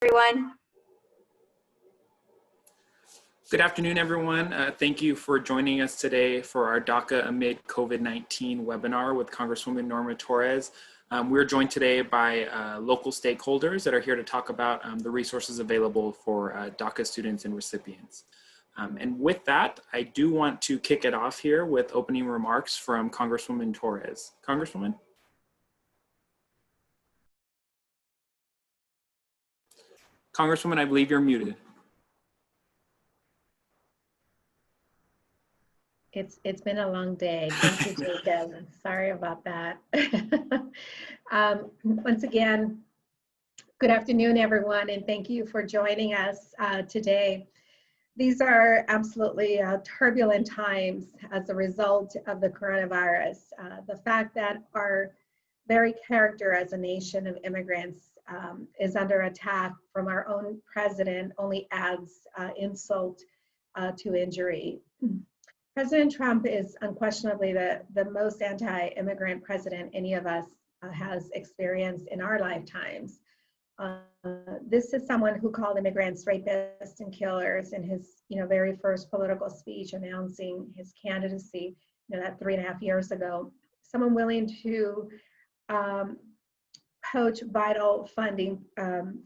everyone. Good afternoon, everyone. Thank you for joining us today for our DACA Amid COVID-19 webinar with Congresswoman Norma Torres. We're joined today by local stakeholders that are here to talk about the resources available for DACA students and recipients. And with that, I do want to kick it off here with opening remarks from Congresswoman Torres. Congresswoman? Congresswoman, I believe you're muted. It's been a long day. Thank you, Jacob. Sorry about that. Once again, good afternoon, everyone, and thank you for joining us today. These are absolutely turbulent times as a result of the coronavirus. The fact that our very character as a nation of immigrants is under attack from our own president only adds insult to injury. President Trump is unquestionably the most anti-immigrant president any of us has experienced in our lifetimes. This is someone who called immigrants rapists and killers in his very first political speech announcing his candidacy that 3.5 years ago. Someone willing to poach vital funding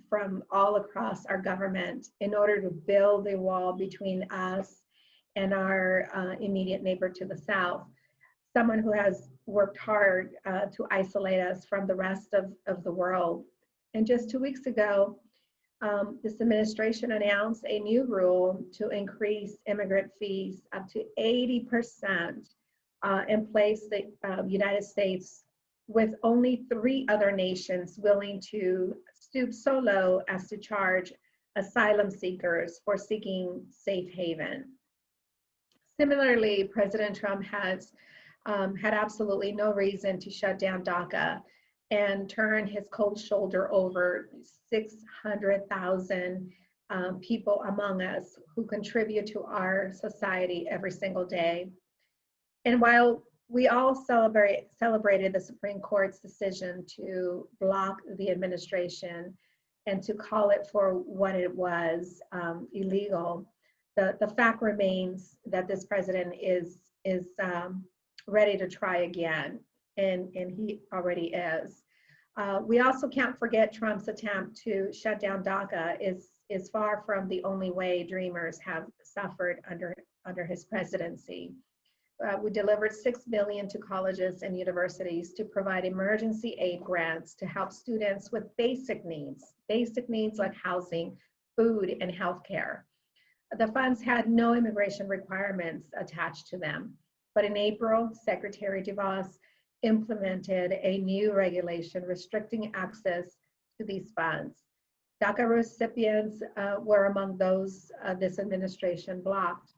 from all across our government in order to build a wall between us and our immediate neighbor to the south. Someone who has worked hard to isolate us from the rest of the world. And just 2 weeks ago, this administration announced a new rule to increase immigrant fees up to 80% and place the United States with only 3 other nations willing to stoop so low as to charge asylum seekers for seeking safe haven. Similarly, President Trump has had absolutely no reason to shut down DACA and turn his cold shoulder over 600,000 people among us who contribute to our society every single day. And while we all celebrated the Supreme Court's decision to block the administration and to call it for what it was, illegal, the fact remains that this president is ready to try again, and he already is. We also can't forget Trump's attempt to shut down DACA is far from the only way dreamers have suffered under his presidency. We delivered $6 billion to colleges and universities to provide emergency aid grants to help students with basic needs like housing, food, and healthcare. The funds had no immigration requirements attached to them, but in April, Secretary DeVos implemented a new regulation restricting access to these funds. DACA recipients were among those this administration blocked.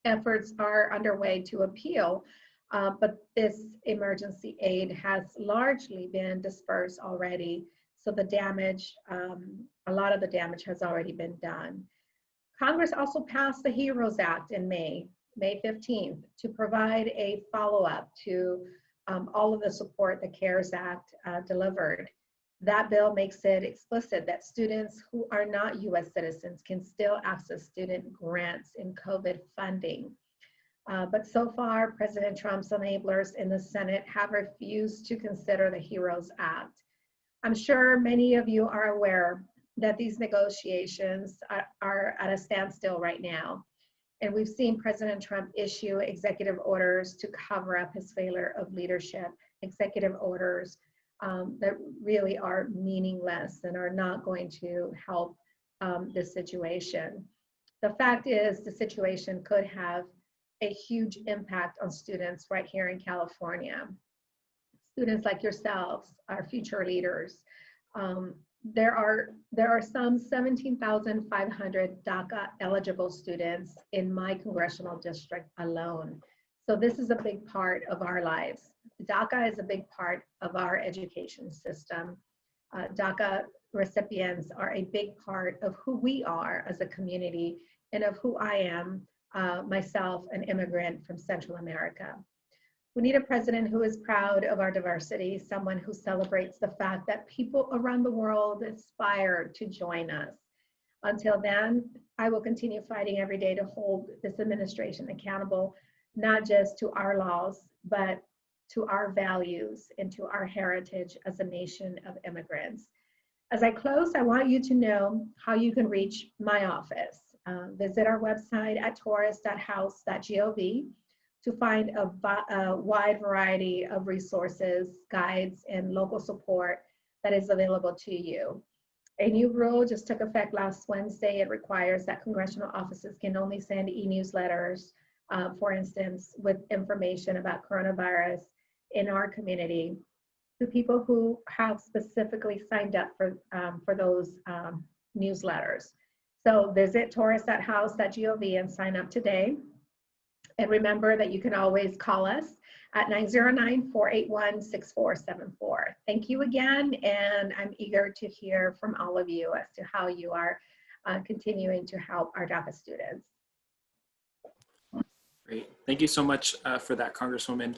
Efforts are underway to appeal, but this emergency aid has largely been dispersed already, so the damage, a lot of the damage has already been done. Congress also passed the HEROES Act in May 15th, to provide a follow-up to all of the support the CARES Act delivered. That bill makes it explicit that students who are not U.S. citizens can still access student grants in COVID funding. But so far, President Trump's enablers in the Senate have refused to consider the HEROES Act. I'm sure many of you are aware that these negotiations are at a standstill right now. And we've seen President Trump issue executive orders to cover up his failure of leadership, executive orders that really are meaningless and are not going to help this situation. The fact is, the situation could have a huge impact on students right here in California. Students like yourselves, our future leaders. There are some 17,500 DACA eligible students in my congressional district alone. So this is a big part of our lives. DACA is a big part of our education system. DACA recipients are a big part of who we are as a community and of who I am, myself, an immigrant from Central America. We need a president who is proud of our diversity, someone who celebrates the fact that people around the world aspire to join us. Until then, I will continue fighting every day to hold this administration accountable, not just to our laws, but to our values and to our heritage as a nation of immigrants. As I close, I want you to know how you can reach my office. Visit our website at torres.house.gov to find a wide variety of resources, guides, and local support that is available to you. A new rule just took effect last Wednesday. It requires that congressional offices can only send e-newsletters, for instance, with information about coronavirus in our community to people who have specifically signed up for those newsletters. So visit torres.house.gov and sign up today. And remember that you can always call us at 909-481-6474. Thank you again, and I'm eager to hear from all of you as to how you are continuing to help our DACA students. Great. Thank you so much for that, Congresswoman.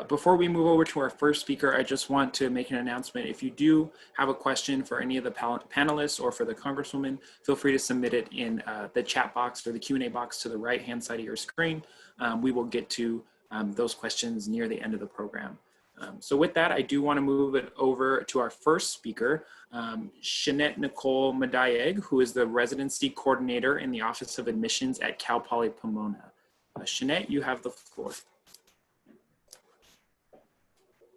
Before we move over to our first speaker, I just want to make an announcement. If you do have a question for any of the panelists or for the Congresswoman, feel free to submit it in the chat box or the Q&A box to the right-hand side of your screen. We will get to those questions near the end of the program. So with that, I do want to move it over to our first speaker, Shanette Nicole Madayeg, who is the residency coordinator in the Office of Admissions at Cal Poly Pomona. Shanette, you have the floor.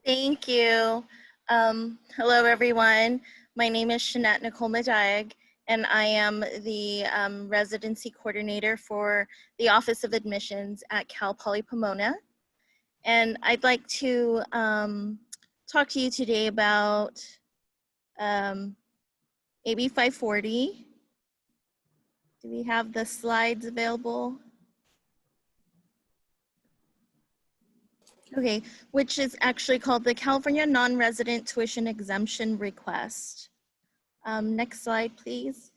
Thank you. Hello, everyone. My name is Shanette Nicole Madayeg, and I am the residency coordinator for the Office of Admissions at Cal Poly Pomona. And I'd like to talk to you today about AB 540. Do we have the slides available? Okay, which is actually called the California Non-Resident Tuition Exemption Request. Next slide, please.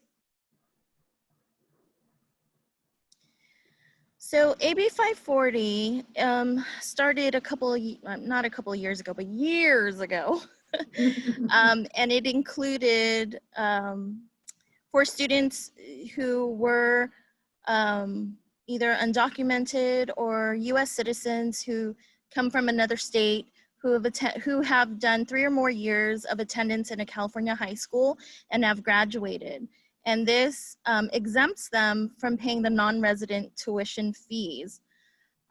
So AB 540 started not a couple of years ago, but years ago. And it included for students who were either undocumented or US citizens who come from another state, who have done 3 or more years of attendance in a California high school and have graduated. And this exempts them from paying the non-resident tuition fees.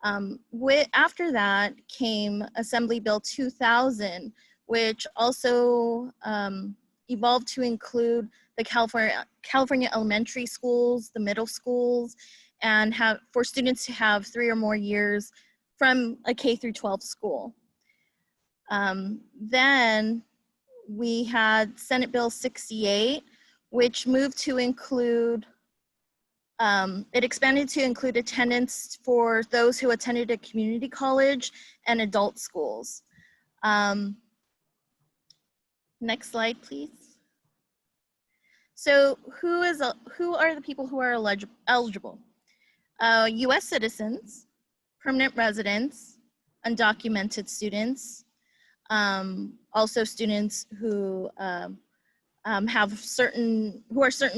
After that came Assembly Bill 2000, which also evolved to include the California elementary schools, the middle schools, and for students to have 3 or more years from a K through 12 school. Then we had Senate Bill 68, which moved to include, it expanded to include attendance for those who attended a community college and adult schools. Next slide, please. So who are the people who are eligible? US citizens, permanent residents, undocumented students, also students who are certain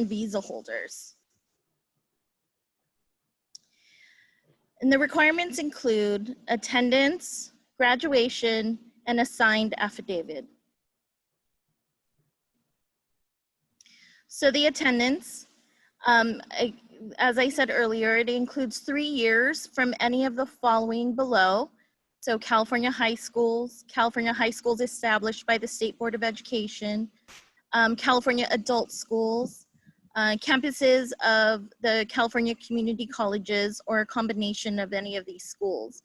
visa holders. And the requirements include attendance, graduation, and a signed affidavit. So the attendance, as I said earlier, it includes 3 years from any of the following below. So California high schools established by the State Board of Education, California adult schools, campuses of the California community colleges, or a combination of any of these schools.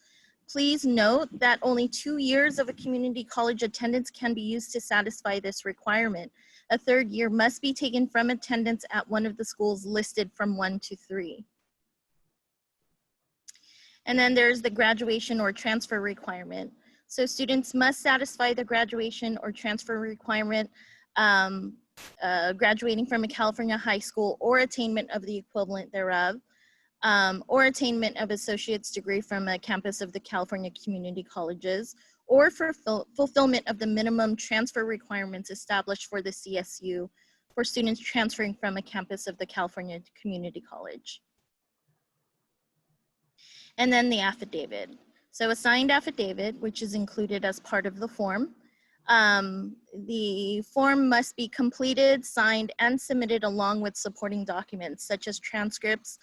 Please note that only 2 years of a community college attendance can be used to satisfy this requirement. A 3rd year must be taken from attendance at one of the schools listed from 1 to 3. And then there's the graduation or transfer requirement. So students must satisfy the graduation or transfer requirement, graduating from a California high school or attainment of the equivalent thereof. or attainment of associate's degree from a campus of the California community colleges, or for fulfillment of the minimum transfer requirements established for the CSU for students transferring from a campus of the California Community College. And then the affidavit. So a signed affidavit, which is included as part of the form. The form must be completed, signed, and submitted along with supporting documents, such as transcripts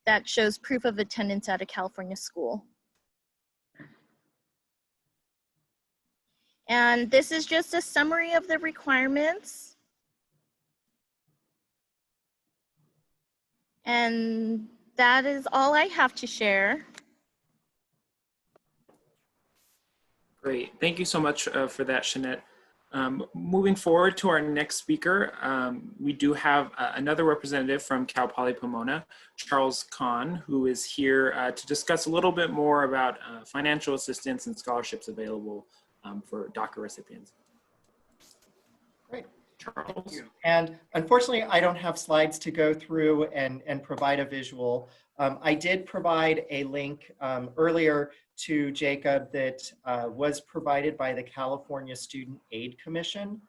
that shows proof of attendance at a California school. And this is just a summary of the requirements. And that is all I have to share. Great. Thank you so much for that, Shanette. Moving forward to our next speaker, we do have another representative from Cal Poly Pomona, Charles Kahn, who is here to discuss a little bit more about financial assistance and scholarships available for DACA recipients. Great. Charles. Thank you. And unfortunately, I don't have slides to go through and provide a visual. I did provide a link earlier to Jacob that was provided by the California Student Aid Commission.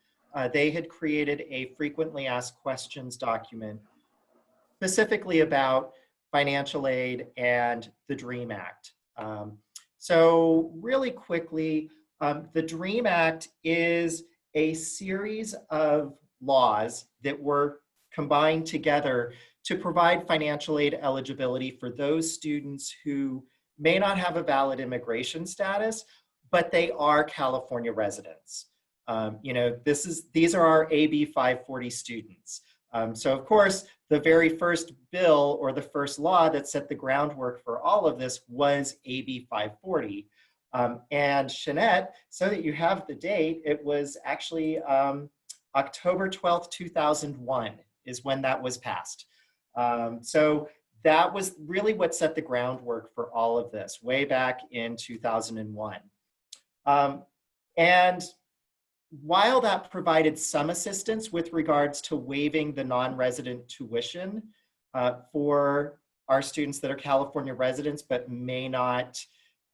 They had created a frequently asked questions document specifically about financial aid and the DREAM Act. So really quickly, the DREAM Act is a series of laws that were combined together to provide financial aid eligibility for those students who may not have a valid immigration status, but they are California residents. These are our AB 540 students. So of course, the very first bill or the first law that set the groundwork for all of this was AB 540. And Shanette, so that you have the date, it was actually October 12th, 2001 is when that was passed. So that was really what set the groundwork for all of this way back in 2001. And while that provided some assistance with regards to waiving the non-resident tuition for our students that are California residents but may not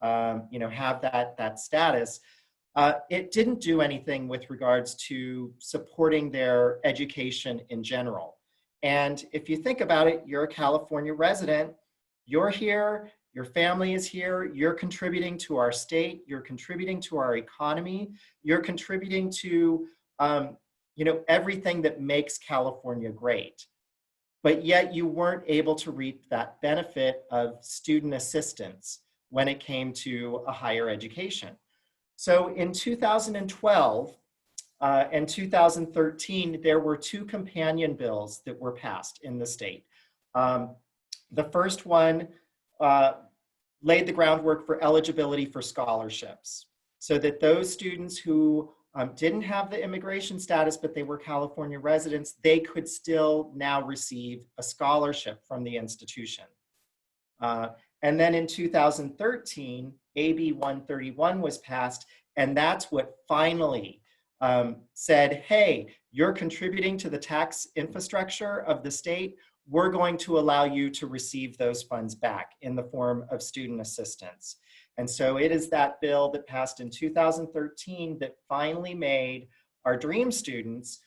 have that status, it didn't do anything with regards to supporting their education in general. And if you think about it, you're a California resident, you're here, your family is here, you're contributing to our state, you're contributing to our economy, you're contributing to everything that makes California great. But yet you weren't able to reap that benefit of student assistance when it came to a higher education. So in 2012, and 2013, there were two companion bills that were passed in the state. The first one laid the groundwork for eligibility for scholarships so that those students who didn't have the immigration status, but they were California residents, they could still now receive a scholarship from the institution. And then in 2013, AB 131 was passed, and that's what finally said, hey, you're contributing to the tax infrastructure of the state. We're going to allow you to receive those funds back in the form of student assistance. And so it is that bill that passed in 2013 that finally made our DREAM students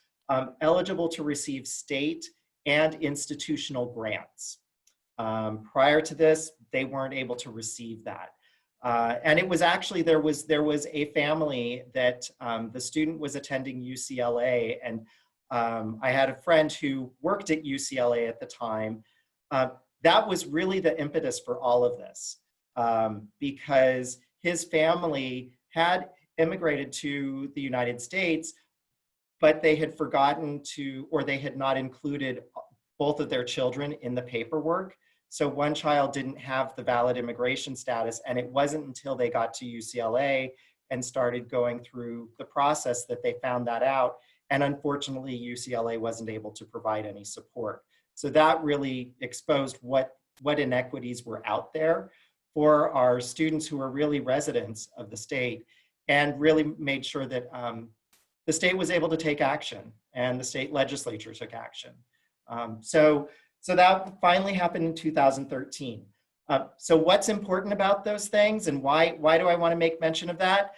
eligible to receive state and institutional grants. Prior to this, they weren't able to receive that. And it was actually, there was a family that the student was attending UCLA, and I had a friend who worked at UCLA at the time. That was really the impetus for all of this, because his family had immigrated to the United States, but they had forgotten to, or they had not included both of their children in the paperwork. So one child didn't have the valid immigration status, and it wasn't until they got to UCLA and started going through the process that they found that out. And unfortunately, UCLA wasn't able to provide any support. So that really exposed what inequities were out there for our students who are really residents of the state, and really made sure that the state was able to take action and the state legislature took action. So So that finally happened in 2013. So what's important about those things, and why do I want to make mention of that?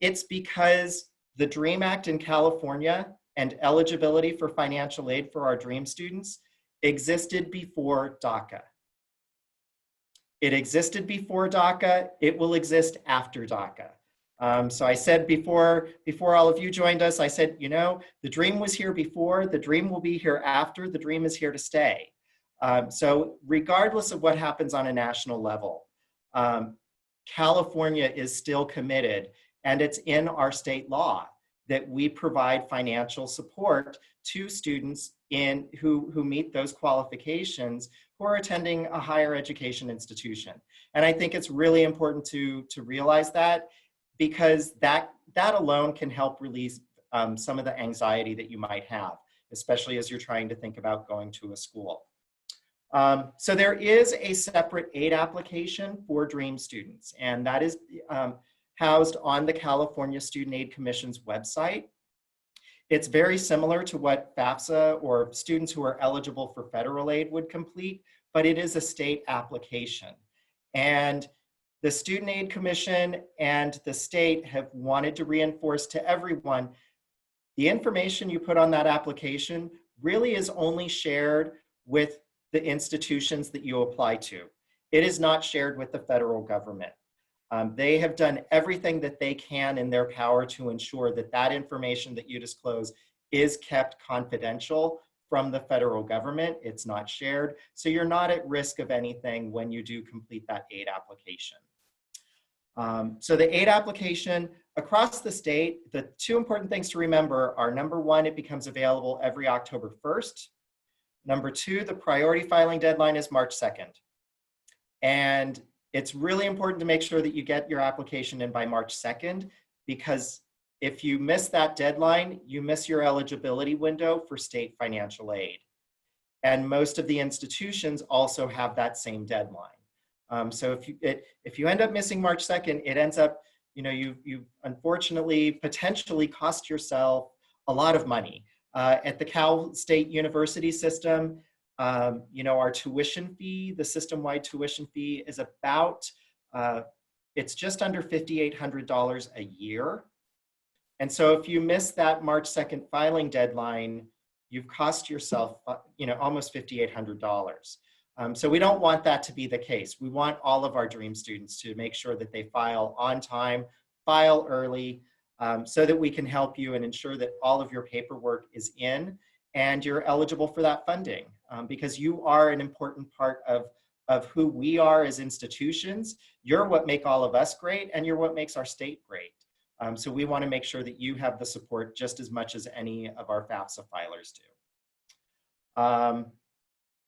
It's because the DREAM Act in California and eligibility for financial aid for our DREAM students existed before DACA. It existed before DACA. It will exist after DACA. So I said before all of you joined us, I said, you know, the DREAM was here before, the DREAM will be here after, the DREAM is here to stay. So regardless of what happens on a national level, California is still committed, and it's in our state law that we provide financial support to students who meet those qualifications who are attending a higher education institution. And I think it's really important to realize that, because that alone can help release some of the anxiety that you might have, especially as you're trying to think about going to a school. So there is a separate aid application for DREAM students, and that is housed on the California Student Aid Commission's website. It's very similar to what FAFSA or students who are eligible for federal aid would complete, but it is a state application. And the Student Aid Commission and the state have wanted to reinforce to everyone, the information you put on that application really is only shared with the institutions that you apply to. It is not shared with the federal government. They have done everything that they can in their power to ensure that that information that you disclose is kept confidential from the federal government. It's not shared, so you're not at risk of anything when you do complete that aid application. So the aid application across the state, the two important things to remember are, number one, it becomes available every October 1st. Number two, the priority filing deadline is March 2nd. And it's really important to make sure that you get your application in by March 2nd, because if you miss that deadline, you miss your eligibility window for state financial aid. And most of the institutions also have that same deadline. So if you end up missing March 2nd, it ends up, you know, you unfortunately potentially cost yourself a lot of money. At the Cal State University system, you know, our tuition fee, the system-wide tuition fee is about, it's just under $5,800 a year. And so if you miss that March 2nd filing deadline, you've cost yourself, you know, almost $5,800. So we don't want that to be the case. We want all of our DREAM students to make sure that they file on time, file early, so that we can help you and ensure that all of your paperwork is in and you're eligible for that funding, because you are an important part of who we are as institutions. You're what make all of us great, and you're what makes our state great. So we want to make sure that you have the support just as much as any of our FAFSA filers do.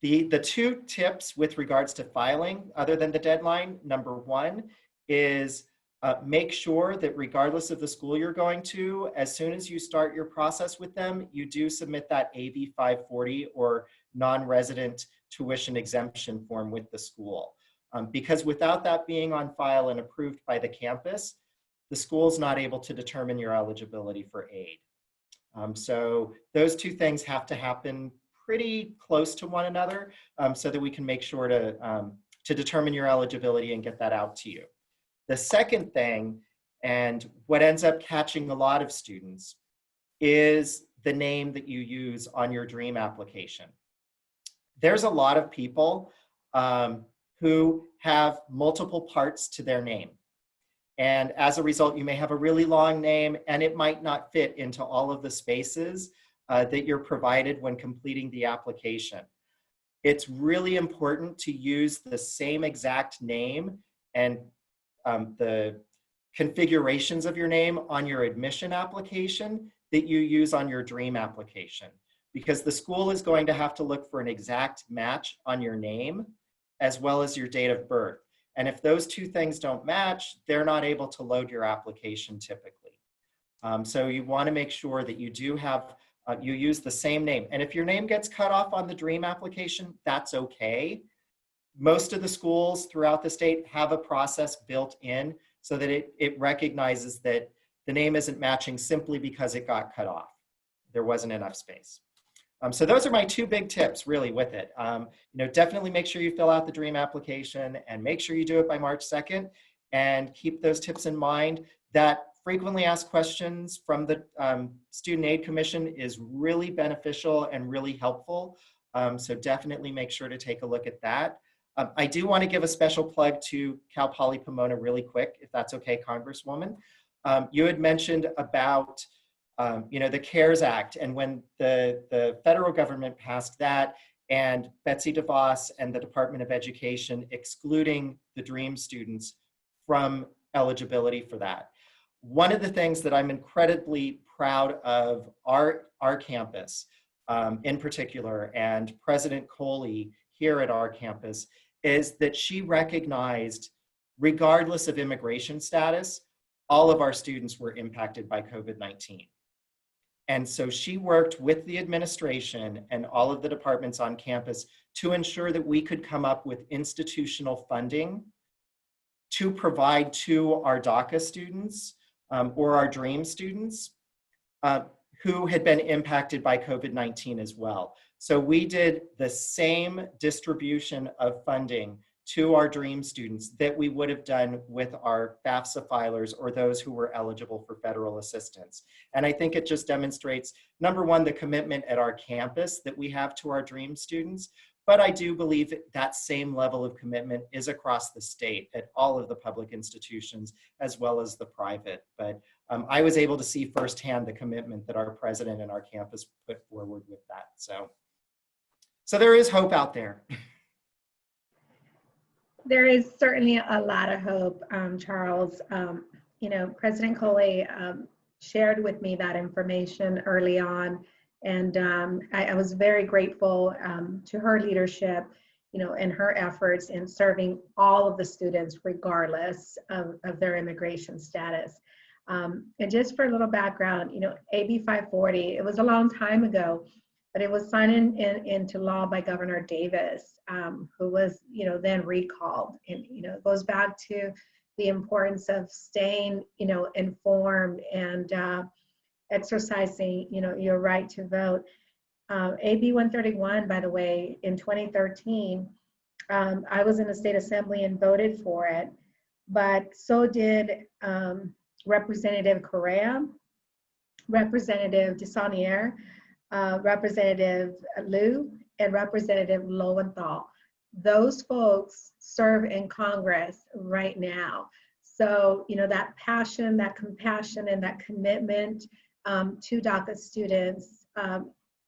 The two tips with regards to filing, other than the deadline, number one is make sure that regardless of the school you're going to, as soon as you start your process with them, you do submit that AB 540 or non-resident tuition exemption form with the school. Because without that being on file and approved by the campus, the school's not able to determine your eligibility for aid. So those two things have to happen pretty close to one another, so that we can make sure to determine your eligibility and get that out to you. The second thing, and what ends up catching a lot of students, is the name that you use on your DREAM application. There's a lot of people who have multiple parts to their name. And as a result, you may have a really long name and it might not fit into all of the spaces that you're provided when completing the application. It's really important to use the same exact name and the configurations of your name on your admission application that you use on your DREAM application, because the school is going to have to look for an exact match on your name as well as your date of birth. And if those two things don't match, they're not able to load your application typically. So you want to make sure that you do have, you use the same name. And if your name gets cut off on the DREAM application, that's okay. Most of the schools throughout the state have a process built in so that it recognizes that the name isn't matching simply because it got cut off. There wasn't enough space. So those are my two big tips really with it. Definitely make sure you fill out the DREAM application and make sure you do it by March 2nd, and keep those tips in mind. That frequently asked questions from the Student Aid Commission is really beneficial and really helpful. So definitely make sure to take a look at that. I do want to give a special plug to Cal Poly Pomona really quick, if that's okay, Congresswoman. You had mentioned about the CARES Act, and when the federal government passed that, and Betsy DeVos and the Department of Education excluding the DREAM students from eligibility for that. One of the things that I'm incredibly proud of our campus in particular, and President Coley here at our campus, is that she recognized, regardless of immigration status, all of our students were impacted by COVID-19. And so she worked with the administration and all of the departments on campus to ensure that we could come up with institutional funding to provide to our DACA students or our DREAM students who had been impacted by COVID-19 as well. So we did the same distribution of funding to our DREAM students that we would have done with our FAFSA filers or those who were eligible for federal assistance. And I think it just demonstrates, number one, the commitment at our campus that we have to our DREAM students, but I do believe that same level of commitment is across the state at all of the public institutions as well as the private. But I was able to see firsthand the commitment that our president and our campus put forward with that. So there is hope out there. There is certainly a lot of hope, Charles. President Coley shared with me that information early on, and I was very grateful to her leadership, and her efforts in serving all of the students regardless of their immigration status. And just for a little background, AB 540, it was a long time ago, but it was signed into law by Governor Davis, who was, then recalled. And, it goes back to the importance of staying, informed and exercising, your right to vote. AB 131, by the way, in 2013, I was in the state assembly and voted for it, but so did Representative Correa, Representative Desaunier, Representative Liu, and Representative Lowenthal. Those folks serve in Congress right now. So, that passion, that compassion, and that commitment to DACA students,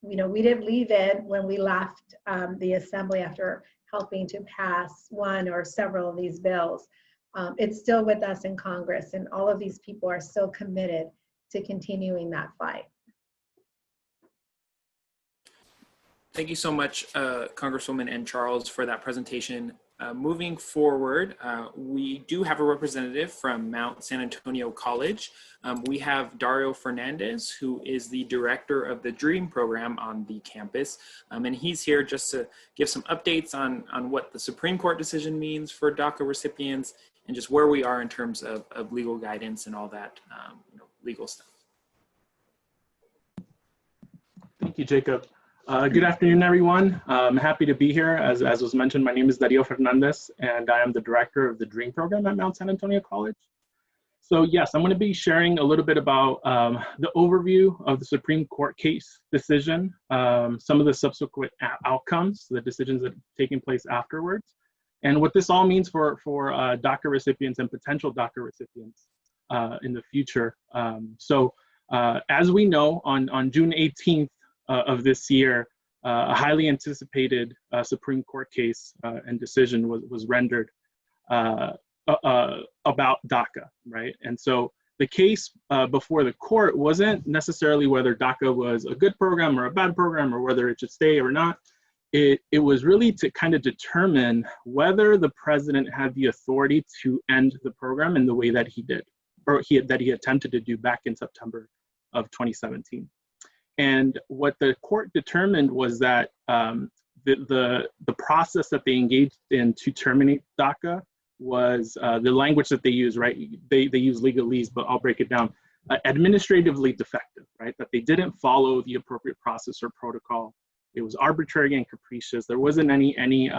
we didn't leave it when we left the assembly after helping to pass one or several of these bills. It's still with us in Congress, and all of these people are still committed to continuing that fight. Thank you so much, Congresswoman and Charles, for that presentation. Moving forward, we do have a representative from Mount San Antonio College. We have Dario Fernandez, who is the director of the DREAM program on the campus. And he's here just to give some updates on what the Supreme Court decision means for DACA recipients and just where we are in terms of legal guidance and all that legal stuff. Thank you, Jacob. Good afternoon, everyone. I'm happy to be here. As was mentioned, my name is Dario Fernandez, and I am the director of the DREAM program at Mount San Antonio College. So yes, I'm going to be sharing a little bit about the overview of the Supreme Court case decision, some of the subsequent outcomes, the decisions that have taken place afterwards, and what this all means for DACA recipients and potential DACA recipients in the future. As we know, on June 18th, of this year, a highly anticipated Supreme Court case and decision was rendered about DACA, right? And so the case before the court wasn't necessarily whether DACA was a good program or a bad program or whether it should stay or not. It was really to kind of determine whether the president had the authority to end the program in the way that he did, or that he attempted to do back in September of 2017. And what the court determined was that the process that they engaged in to terminate DACA was the language that they use, right? They use legalese, but I'll break it down. Administratively defective, right? That they didn't follow the appropriate process or protocol It was arbitrary and capricious. There wasn't any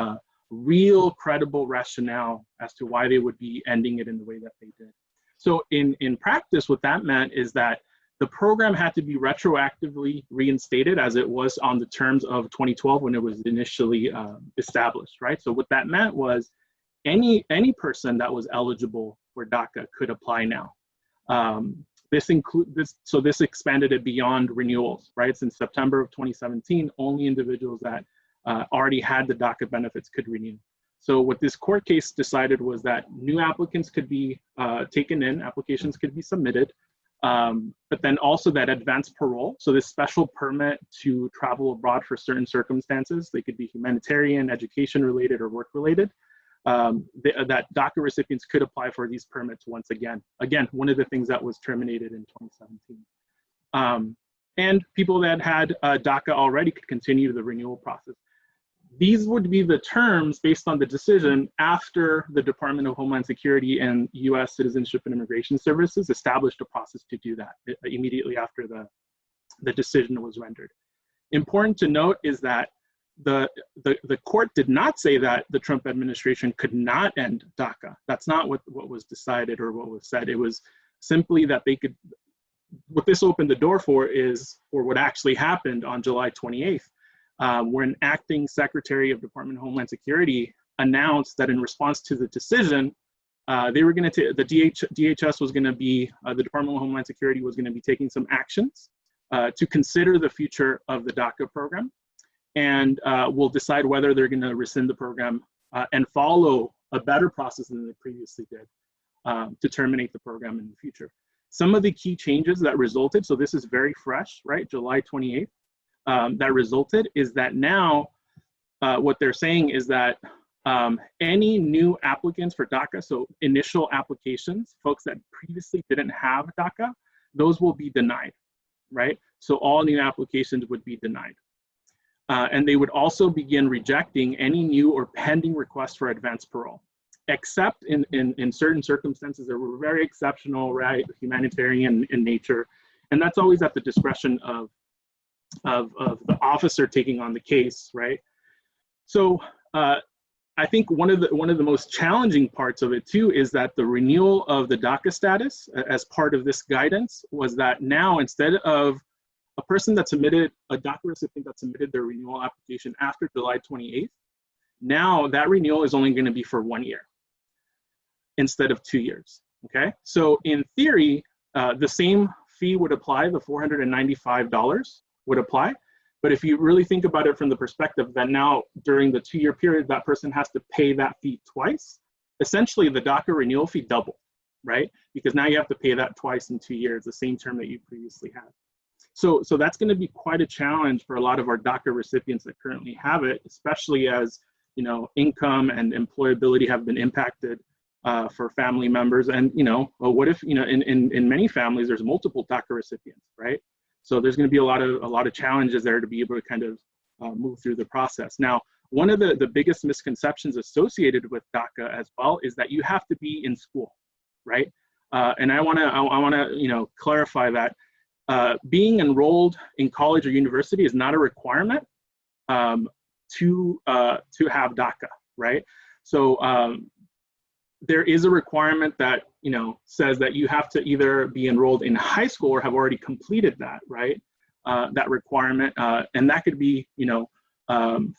real credible rationale as to why they would be ending it in the way that they did. So in practice, what that meant is that the program had to be retroactively reinstated as it was on the terms of 2012 when it was initially established, right? So what that meant was any person that was eligible for DACA could apply now. This expanded it beyond renewals, right? Since September of 2017, only individuals that already had the DACA benefits could renew. So what this court case decided was that new applicants could be taken in, applications could be submitted, but then also that advanced parole, so this special permit to travel abroad for certain circumstances, they could be humanitarian, education related, or work related, that DACA recipients could apply for these permits once again. Again, one of the things that was terminated in 2017. And people that had DACA already could continue the renewal process. These would be the terms based on the decision after the Department of Homeland Security and U.S. Citizenship and Immigration Services established a process to do that immediately after the decision was rendered. Important to note is that the court did not say that the Trump administration could not end DACA. That's not what was decided or what was said. It was simply that they could, what this opened the door for is, or what actually happened on July 28th, when acting Secretary of Department of Homeland Security announced that in response to the decision, they were going to, the DHS was going to be, the Department of Homeland Security was going to be taking some actions to consider the future of the DACA program, and will decide whether they're going to rescind the program and follow a better process than they previously did to terminate the program in the future. Some of the key changes that resulted, so this is very fresh, right, July 28th, that resulted is that now what they're saying is that any new applicants for DACA, so initial applications, folks that previously didn't have DACA, those will be denied, right? So all new applications would be denied. And they would also begin rejecting any new or pending requests for advanced parole, except in certain circumstances that were very exceptional, right, humanitarian in nature. And that's always at the discretion of the officer taking on the case, right? So I think one of the most challenging parts of it too is that the renewal of the DACA status as part of this guidance was that now instead of a person that submitted, a DACA recipient that submitted their renewal application after July 28th, now that renewal is only going to be for 1 year instead of 2 years, okay? So in theory, the same fee would apply, the $495 would apply. But if you really think about it from the perspective that now during the 2-year period, that person has to pay that fee twice, essentially the DACA renewal fee doubled, right? Because now you have to pay that twice in 2 years, the same term that you previously had. So that's going to be quite a challenge for a lot of our DACA recipients that currently have it, especially as, you know, income and employability have been impacted for family members. And, you know, well, what if, you know, in many families, there's multiple DACA recipients, right? So there's going to be a lot of challenges there to be able to kind of move through the process. Now, one of the biggest misconceptions associated with DACA as well is that you have to be in school, right? And I want to you know, clarify that being enrolled in college or university is not a requirement to have DACA, right? So there is a requirement that, you know, says that you have to either be enrolled in high school or have already completed that, right? That requirement, and that could be, you know,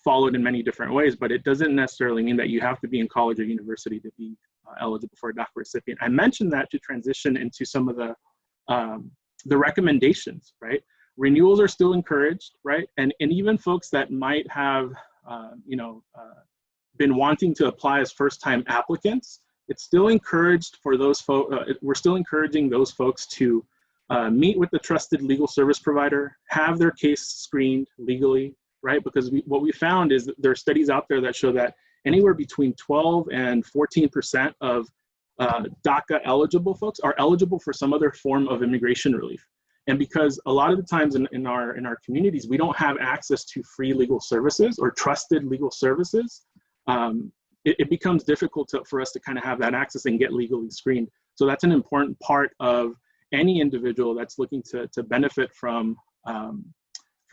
followed in many different ways, but it doesn't necessarily mean that you have to be in college or university to be eligible for a DACA recipient. I mentioned that to transition into some of the recommendations, right? Renewals are still encouraged, right? And even folks that might have, you know, been wanting to apply as first-time applicants, it's still encouraged for those folks, we're still encouraging those folks to meet with the trusted legal service provider, have their case screened legally, right? Because what we found is that there are studies out there that show that anywhere between 12 and 14% of DACA eligible folks are eligible for some other form of immigration relief. And because a lot of the times in our communities, we don't have access to free legal services or trusted legal services, it becomes difficult for us to kind of have that access and get legally screened. So that's an important part of any individual that's looking to benefit from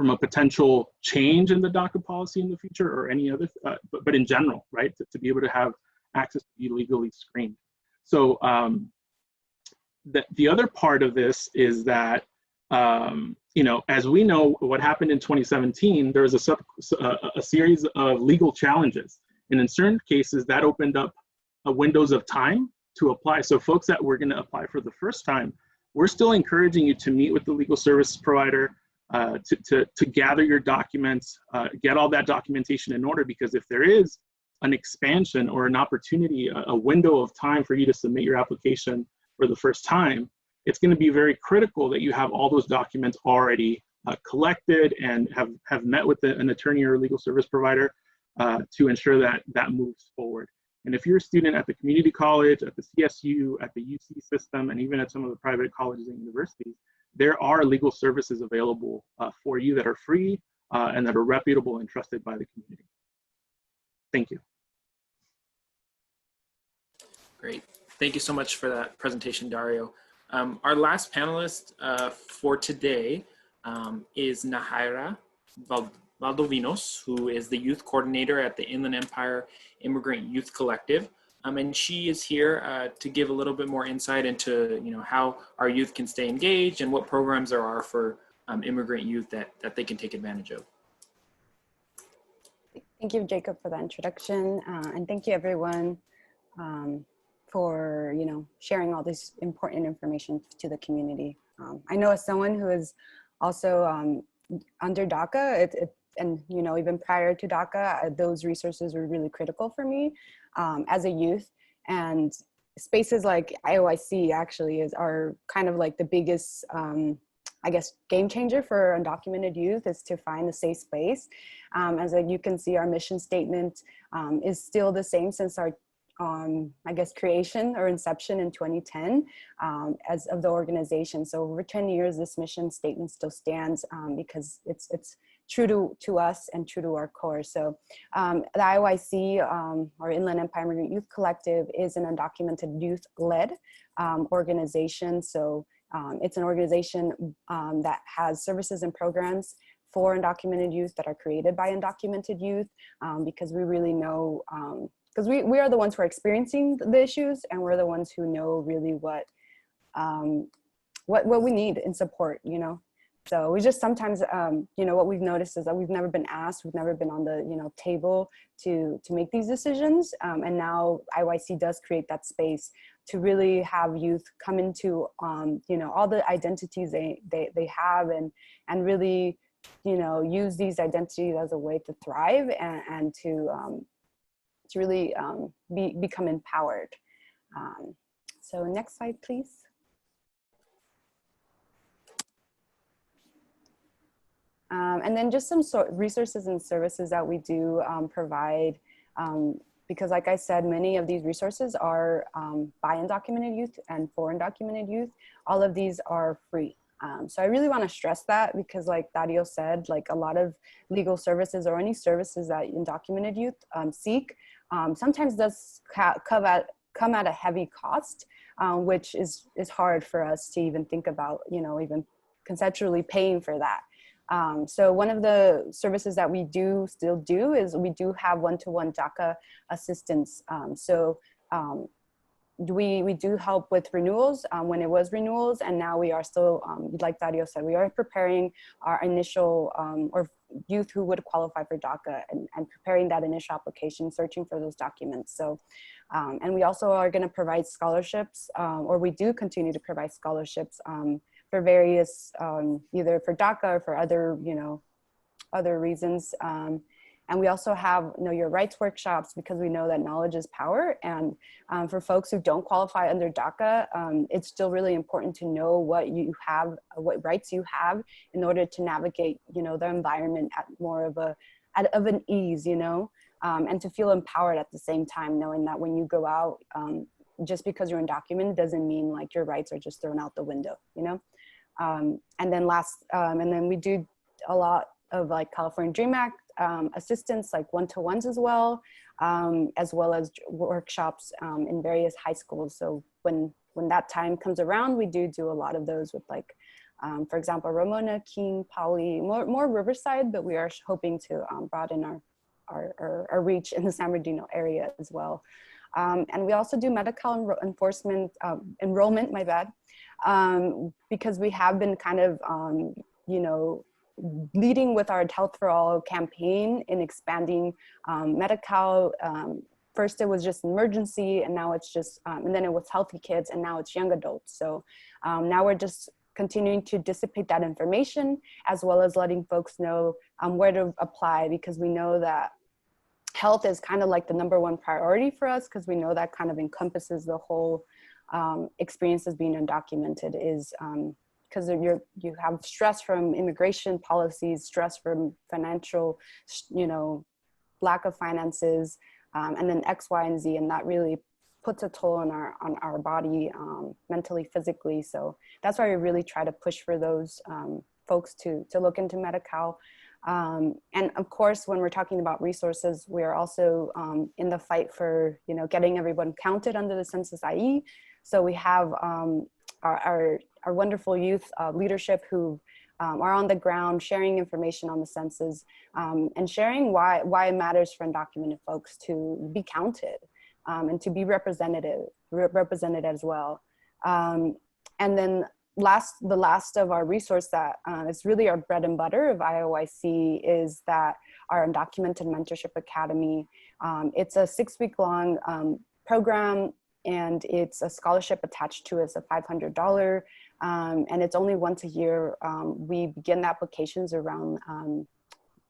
from a potential change in the DACA policy in the future or any other, but in general, right, to be able to have access to be legally screened. So the other part of this is that, you know, as we know, what happened in 2017, there was a series of legal challenges. And in certain cases, that opened up windows of time to apply. So folks that were going to apply for the first time, we're still encouraging you to meet with the legal service provider, to gather your documents, get all that documentation in order, because if there is an expansion or an opportunity, a window of time for you to submit your application for the first time, it's going to be very critical that you have all those documents already collected and have met with an attorney or legal service provider to ensure that that moves forward. And if you're a student at the community college, at the CSU, at the UC system, and even at some of the private colleges and universities, there are legal services available for you that are free and that are reputable and trusted by the community. Thank you. Great. Thank you so much for that presentation, Dario. Our last panelist for today is Nahaira Valdovinos, who is the youth coordinator at the Inland Empire Immigrant Youth Collective. And she is here to give a little bit more insight into, you know, how our youth can stay engaged and what programs there are for immigrant youth that they can take advantage of. Thank you, Jacob, for that introduction. And thank you, everyone, for, you know, sharing all this important information to the community. I know as someone who is also under DACA, and, you know, even prior to DACA, those resources were really critical for me as a youth. And spaces like IOIC actually are kind of like the biggest, I guess, game changer for undocumented youth, is to find a safe space. As you can see, our mission statement is still the same since our I guess, creation or inception in 2010 as of the organization. So over 10 years, this mission statement still stands because it's true to us and true to our core. So the IOIC, or Inland Empire Immigrant Youth Collective, is an undocumented youth-led organization. So it's an organization that has services and programs for undocumented youth that are created by undocumented youth, because we really know, because we are the ones who are experiencing the issues, and we're the ones who know really what we need in support, you know. So we just sometimes, you know, what we've noticed is that we've never been asked, we've never been on the, you know, table to make these decisions. And now IYC does create that space to really have youth come into, you know, all the identities they have, and really, you know, use these identities as a way to thrive and to really become empowered. So next slide, please. And then just some resources and services that we do provide, because like I said, many of these resources are by undocumented youth and for undocumented youth. All of these are free. So I really want to stress that, because like Dario said, like a lot of legal services or any services that undocumented youth seek sometimes does come at a heavy cost, which is hard for us to even think about, you know, even conceptually paying for that. So one of the services that we still do is we do have one-to-one DACA assistance. We do help with renewals when it was renewals, and now we are still, like Dario said, we are preparing our initial, or youth who would qualify for DACA, and preparing that initial application, searching for those documents. So, and we also are going to provide scholarships, or we do continue to provide scholarships for various, either for DACA or for other, you know, other reasons. And we also have Know Your Rights workshops, because we know that knowledge is power. And for folks who don't qualify under DACA, it's still really important to know what you have, what rights you have, in order to navigate, you know, the environment at more of an ease, you know, and to feel empowered at the same time, knowing that when you go out, just because you're undocumented doesn't mean like your rights are just thrown out the window, you know. And then we do a lot of like California Dream Act assistance, like one-to-ones as well as workshops in various high schools. So when that time comes around, we do a lot of those with like For example, Ramona, King, Pauli, more Riverside, but we are hoping to broaden our reach in the San Bernardino area as well. And we also do Medi-Cal enforcement, enrollment, my bad, because we have been kind of, you know, leading with our Health for All campaign in expanding Medi-Cal. First it was just emergency, and now it's just, and then it was healthy kids, and now it's young adults. So now we're just continuing to dissipate that information, as well as letting folks know where to apply, because we know that health is kind of like the #1 priority for us, because we know that kind of encompasses the whole experience as being undocumented, is because you have stress from immigration policies, stress from financial, you know, lack of finances, and then X, Y, and Z, and that really puts a toll on our body, mentally, physically. So that's why we really try to push for those folks to look into Medi-Cal. And of course, when we're talking about resources, we are also in the fight for, you know, getting everyone counted under the Census IE. So we have our wonderful youth leadership who are on the ground sharing information on the census, and sharing why it matters for undocumented folks to be counted, and to be represented as well. And then the last of our resource that is really our bread and butter of IOIC is that our Undocumented Mentorship Academy. It's a 6-week-long program, and it's a scholarship attached to it. It's a $500, and it's only once a year. We begin the applications around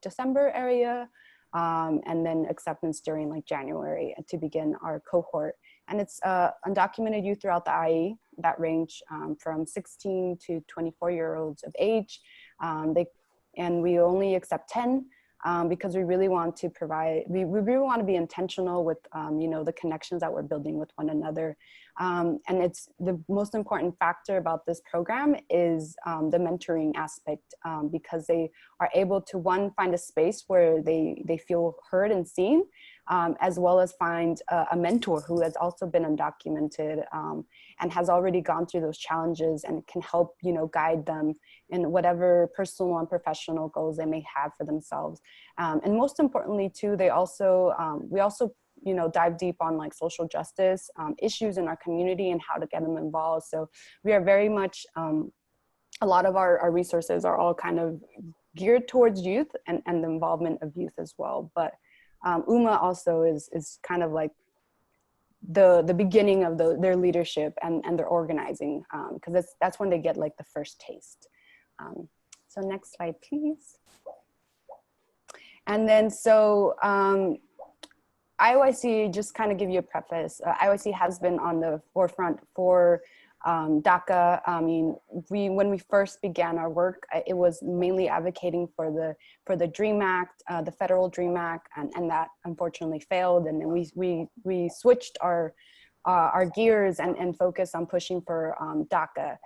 December area, and then acceptance during like January to begin our cohort. And it's undocumented youth throughout the IE that range from 16 to 24-year-olds of age. And we only accept 10 because we really want to provide, we really want to be intentional with, you know, the connections that we're building with one another. And it's the most important factor about this program is the mentoring aspect, because they are able to, one, find a space where they feel heard and seen, as well as find a mentor who has also been undocumented and has already gone through those challenges and can help, you know, guide them in whatever personal and professional goals they may have for themselves. And most importantly too, they also, we also, you know, dive deep on like social justice issues in our community and how to get them involved. So we are very much, a lot of our resources are all kind of geared towards youth and the involvement of youth as well. But UMA also is kind of like the beginning of their leadership and their organizing, because that's when they get like the first taste. So next slide, please. And then so IOIC, just kind of give you a preface, IOIC has been on the forefront for DACA. I mean, when we first began our work, it was mainly advocating for the DREAM Act, the federal DREAM Act, and that unfortunately failed. And then we switched our gears and focused on pushing for DACA.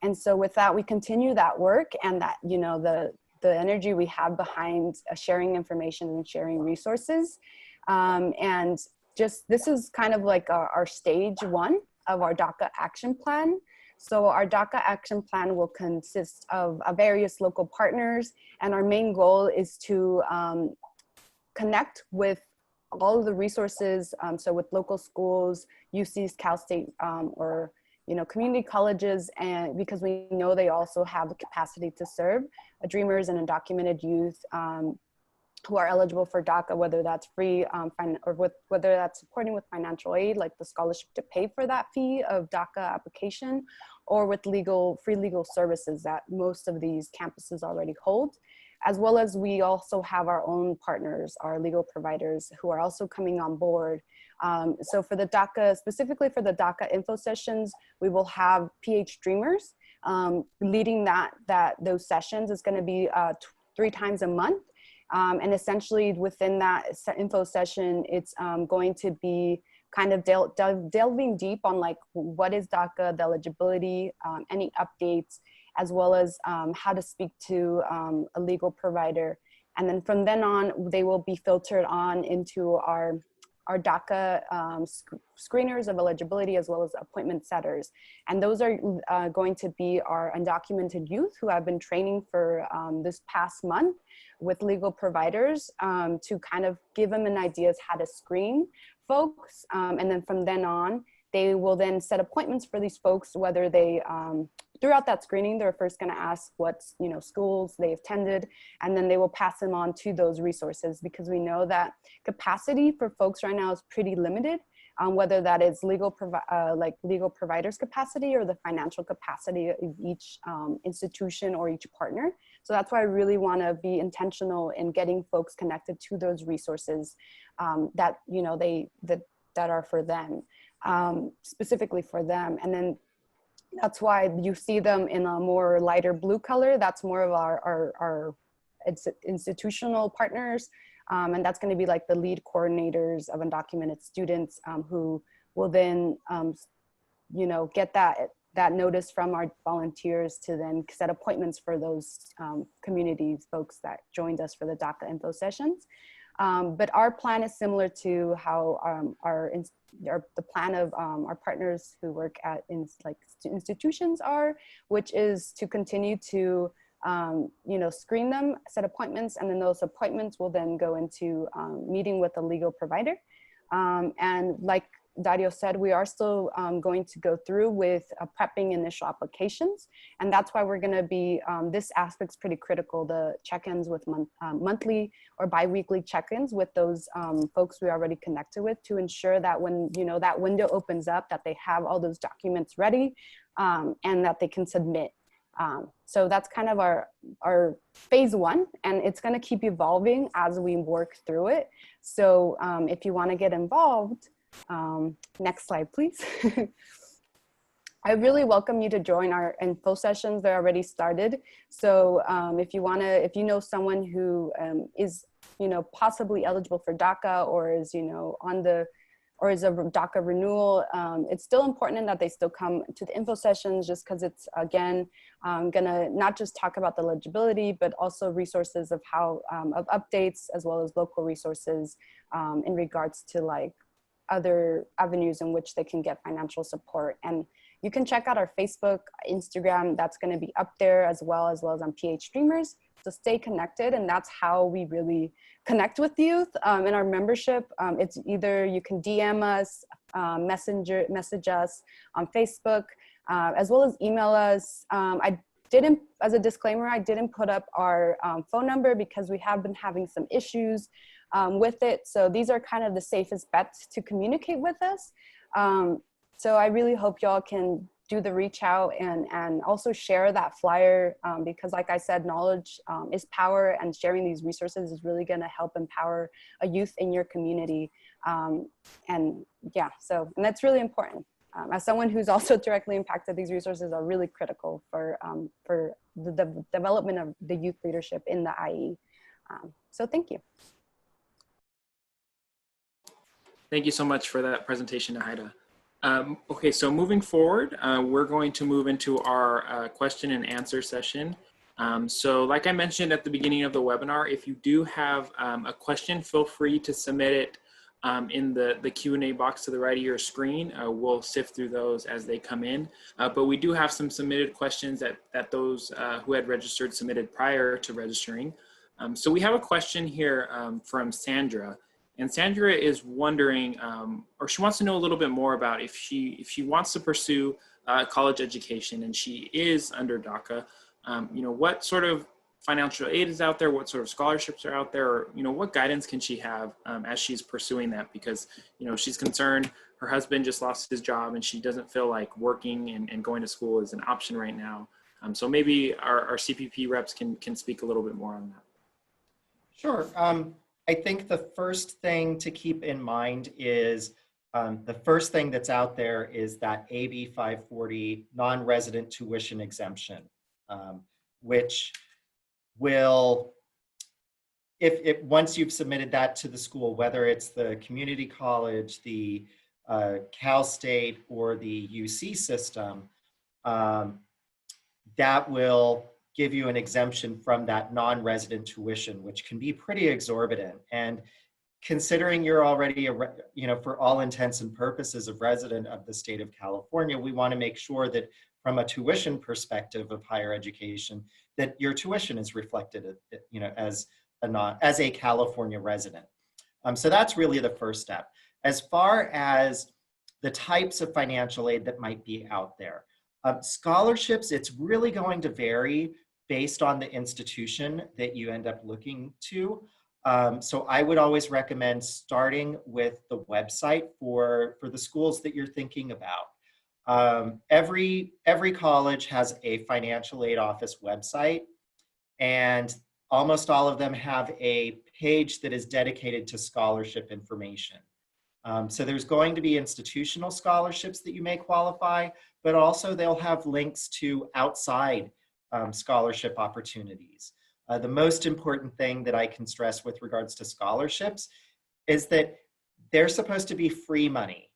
And so with that, we continue that work, and that, you know, the energy we have behind sharing information and sharing resources. And just, this is kind of like our stage 1 of our DACA action plan. So our DACA action plan will consist of various local partners, and our main goal is to connect with all of the resources, so with local schools, UCs, Cal State, or, you know, community colleges, and because we know they also have the capacity to serve dreamers and undocumented youth who are eligible for DACA, whether that's free or whether that's supporting with financial aid, like the scholarship to pay for that fee of DACA application, or with free legal services that most of these campuses already hold. As well as we also have our own partners, our legal providers, who are also coming on board. So for the DACA, specifically for the DACA info sessions, we will have PH Dreamers leading those sessions. Is going to be 3 times a month. And essentially within that info session, it's going to be kind of delving deep on like, what is DACA, the eligibility, any updates, as well as how to speak to a legal provider. And then from then on, they will be filtered on into our our DACA screeners of eligibility as well as appointment setters. And those are going to be our undocumented youth who have been training for this past month with legal providers to kind of give them an idea of how to screen folks. And then from then on, they will then set appointments for these folks, whether they, throughout that screening, they're first gonna ask what schools they attended, and then they will pass them on to those resources, because we know that capacity for folks right now is pretty limited, whether that is legal providers capacity or the financial capacity of each institution or each partner. So that's why I really wanna be intentional in getting folks connected to those resources that, that are for them. Specifically for them. And then that's why you see them in a more lighter blue color. That's more of our institutional partners. And that's going to be like the lead coordinators of undocumented students who will then, get that notice from our volunteers to then set appointments for those community folks that joined us for the DACA info sessions. But our plan is similar to how the plan of our partners who work at institutions are, which is to continue to screen them, set appointments, and then those appointments will then go into meeting with a legal provider. And like Dario said, we are still going to go through with prepping initial applications. And that's why we're going to be, this aspect's pretty critical, the check-ins with monthly or bi-weekly check-ins with those folks we already connected with, to ensure that when that window opens up, that they have all those documents ready and that they can submit. So that's kind of our phase one, and it's going to keep evolving as we work through it. So if you want to get involved, next slide, please. I really welcome you to join our info sessions. They're already started. So if you know someone who is, possibly eligible for DACA or is, or is a DACA renewal, it's still important that they still come to the info sessions, just because it's, again, gonna not just talk about the eligibility, but also resources of how, of updates, as well as local resources in regards to other avenues in which they can get financial support. And you can check out our Facebook, Instagram, that's gonna be up there as well as on PH Streamers. So stay connected, and that's how we really connect with youth in our membership. It's either you can DM us, message us on Facebook, as well as email us. As a disclaimer, I didn't put up our phone number because we have been having some issues with it. So these are kind of the safest bets to communicate with us. So I really hope y'all can do the reach out and also share that flyer because like I said, knowledge is power, and sharing these resources is really gonna help empower a youth in your community. And that's really important. As someone who's also directly impacted, these resources are really critical for the development of the youth leadership in the IE. So thank you. Thank you so much for that presentation, Haida. Okay, so moving forward, we're going to move into our question and answer session. So like I mentioned at the beginning of the webinar, if you do have a question, feel free to submit it in the Q&A box to the right of your screen. We'll sift through those as they come in. But we do have some submitted questions that those who had registered submitted prior to registering. So we have a question here from Sandra. And Sandra is wondering, or she wants to know a little bit more about if she wants to pursue college education and she is under DACA, what sort of financial aid is out there, what sort of scholarships are out there, or what guidance can she have as she's pursuing that? Because she's concerned her husband just lost his job and she doesn't feel like working and going to school is an option right now. So maybe our CPP reps can speak a little bit more on that. Sure. I think the first thing to keep in mind is the first thing that's out there is that AB 540 non-resident tuition exemption, which will, if once you've submitted that to the school, whether it's the community college, the Cal State, or the UC system, that will give you an exemption from that non-resident tuition, which can be pretty exorbitant. And considering you're already for all intents and purposes a resident of the state of California, we want to make sure that from a tuition perspective of higher education, that your tuition is reflected, as a California resident. So that's really the first step. As far as the types of financial aid that might be out there, scholarships, it's really going to vary based on the institution that you end up looking to. So I would always recommend starting with the website for the schools that you're thinking about. Every college has a financial aid office website, and almost all of them have a page that is dedicated to scholarship information. So there's going to be institutional scholarships that you may qualify, but also they'll have links to outside scholarship opportunities. The most important thing that I can stress with regards to scholarships is that they're supposed to be free money.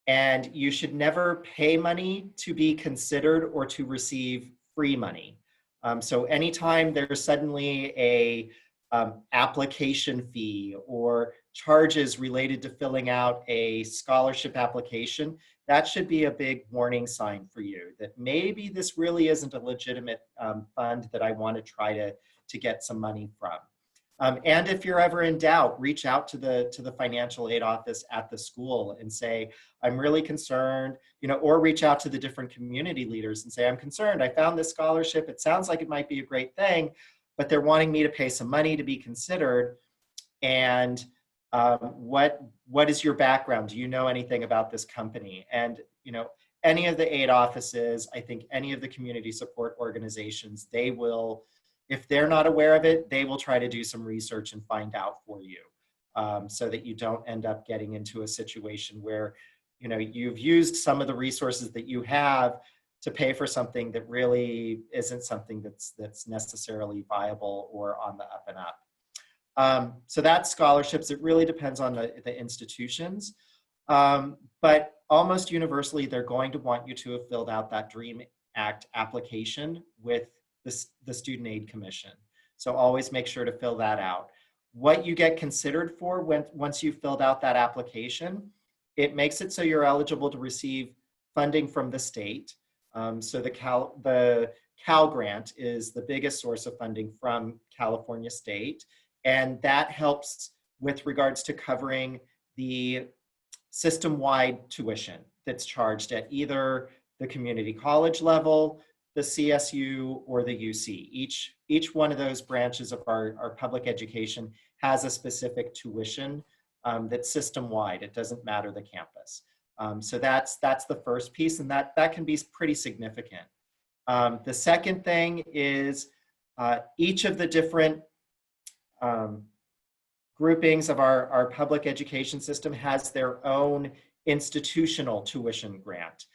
And you should never pay money to be considered or to receive free money. So anytime there's suddenly a application fee or charges related to filling out a scholarship application, that should be a big warning sign for you that maybe this really isn't a legitimate fund that I want to try to get some money from. And if you're ever in doubt, reach out to the financial aid office at the school and say, I'm really concerned, or reach out to the different community leaders and say, I'm concerned, I found this scholarship, it sounds like it might be a great thing, but they're wanting me to pay some money to be considered. And what is your background? Do you know anything about this company? And any of the aid offices, I think any of the community support organizations, they will, if they're not aware of it, they will try to do some research and find out for you, so that you don't end up getting into a situation where you've used some of the resources that you have to pay for something that really isn't something that's necessarily viable or on the up and up. So that's scholarships. It really depends on the institutions, but almost universally, they're going to want you to have filled out that DREAM Act application with the Student Aid Commission. So always make sure to fill that out. What you get considered for once you've filled out that application, it makes it so you're eligible to receive funding from the state. So the Cal Grant is the biggest source of funding from California State, and that helps with regards to covering the system-wide tuition that's charged at either the community college level, the CSU, or the UC. Each one of those branches of our public education has a specific tuition that's system-wide. It doesn't matter the campus. So that's the first piece, and that can be pretty significant. The second thing is each of the different groupings of our public education system has their own institutional tuition grant.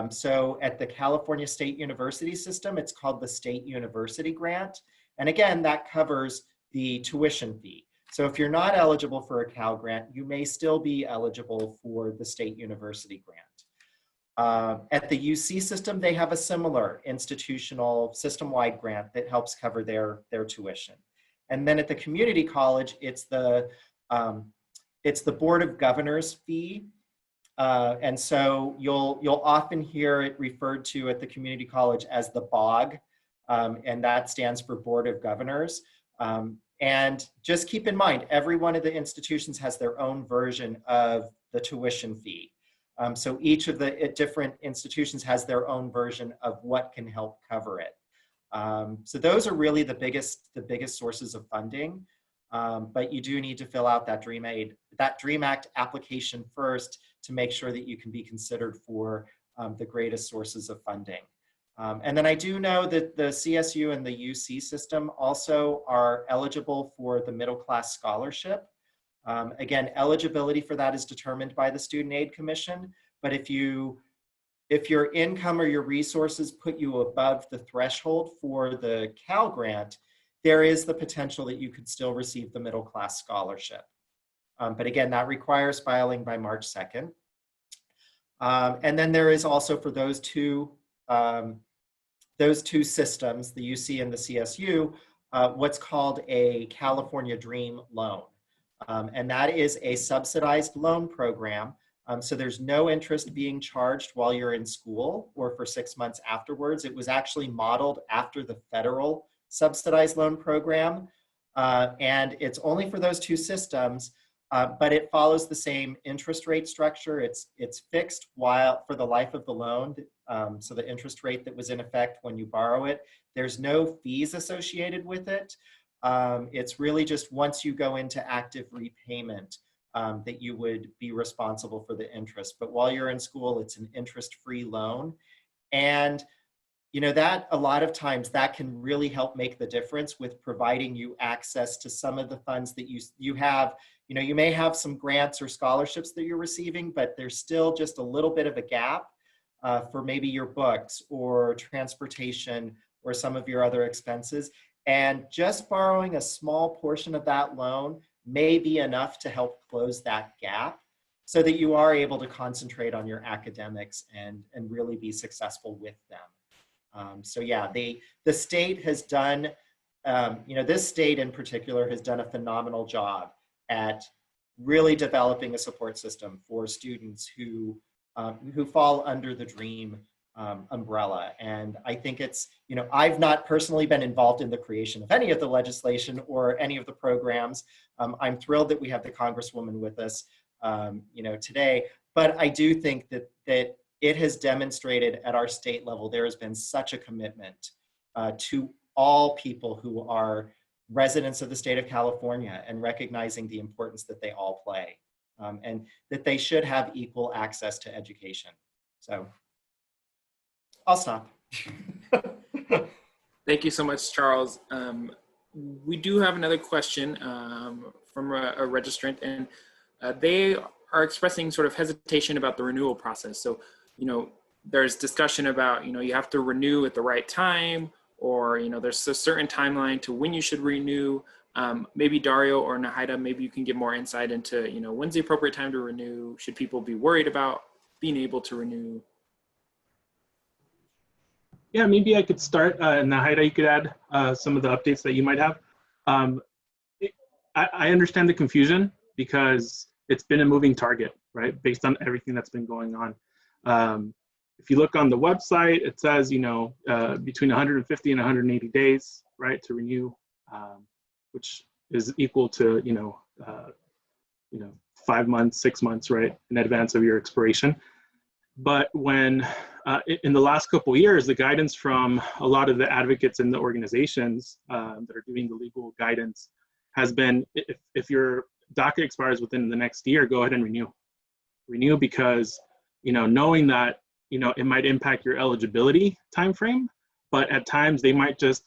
So at the California State University system, it's called the State University Grant. And again, that covers the tuition fee. So if you're not eligible for a Cal Grant, you may still be eligible for the State University Grant. At the UC system, they have a similar institutional system-wide grant that helps cover their tuition. And then at the community college, it's the Board of Governors fee. And so you'll often hear it referred to at the community college as the BOG, and that stands for Board of Governors. And just keep in mind, every one of the institutions has their own version of the tuition fee. So each of the different institutions has their own version of what can help cover it. So those are really the biggest sources of funding. But you do need to fill out that DREAM Act application first to make sure that you can be considered for the greatest sources of funding. And then I do know that the CSU and the UC system also are eligible for the middle class scholarship. Again, eligibility for that is determined by the Student Aid Commission, but if your income or your resources put you above the threshold for the Cal Grant, there is the potential that you could still receive the middle class scholarship. But again, that requires filing by March 2nd. And then there is also for those two systems, the UC and the CSU, what's called a California Dream Loan. And that is a subsidized loan program. So there's no interest being charged while you're in school or for 6 months afterwards. It was actually modeled after the federal subsidized loan program. And it's only for those two systems, but it follows the same interest rate structure. It's fixed while for the life of the loan. So the interest rate that was in effect when you borrow it, there's no fees associated with it. It's really just once you go into active repayment that you would be responsible for the interest. But while you're in school, it's an interest-free loan. And you know, that a lot of times that can really help make the difference with providing you access to some of the funds that you have. You know, you may have some grants or scholarships that you're receiving, but there's still just a little bit of a gap for maybe your books or transportation or some of your other expenses. And just borrowing a small portion of that loan may be enough to help close that gap so that you are able to concentrate on your academics and really be successful with them. So yeah, the state has done, you know, this state in particular has done a phenomenal job at really developing a support system for students who fall under the DREAM umbrella. And I think it's, you know, I've not personally been involved in the creation of any of the legislation or any of the programs. I'm thrilled that we have the Congresswoman with us, you know, today, but I do think that it has demonstrated at our state level, there has been such a commitment to all people who are residents of the state of California and recognizing the importance that they all play and that they should have equal access to education. So I'll stop. Thank you so much, Charles. We do have another question from a registrant, and they are expressing sort of hesitation about the renewal process. So, you know, there's discussion about, you know, you have to renew at the right time, or, you know, there's a certain timeline to when you should renew. Maybe Dario or Nahida, maybe you can give more insight into, you know, when's the appropriate time to renew? Should people be worried about being able to renew? Yeah, maybe I could start, and Nahida, you could add some of the updates that you might have. I understand the confusion because it's been a moving target, right? Based on everything that's been going on. If you look on the website, it says, you know, between 150 and 180 days, right, to renew, which is equal to, you know, 5 months, 6 months, right, in advance of your expiration. But when, in the last couple of years, the guidance from a lot of the advocates in the organizations that are doing the legal guidance has been, if your DACA expires within the next year, go ahead and renew. Renew because, you know, knowing that, you know, it might impact your eligibility timeframe, but at times they might just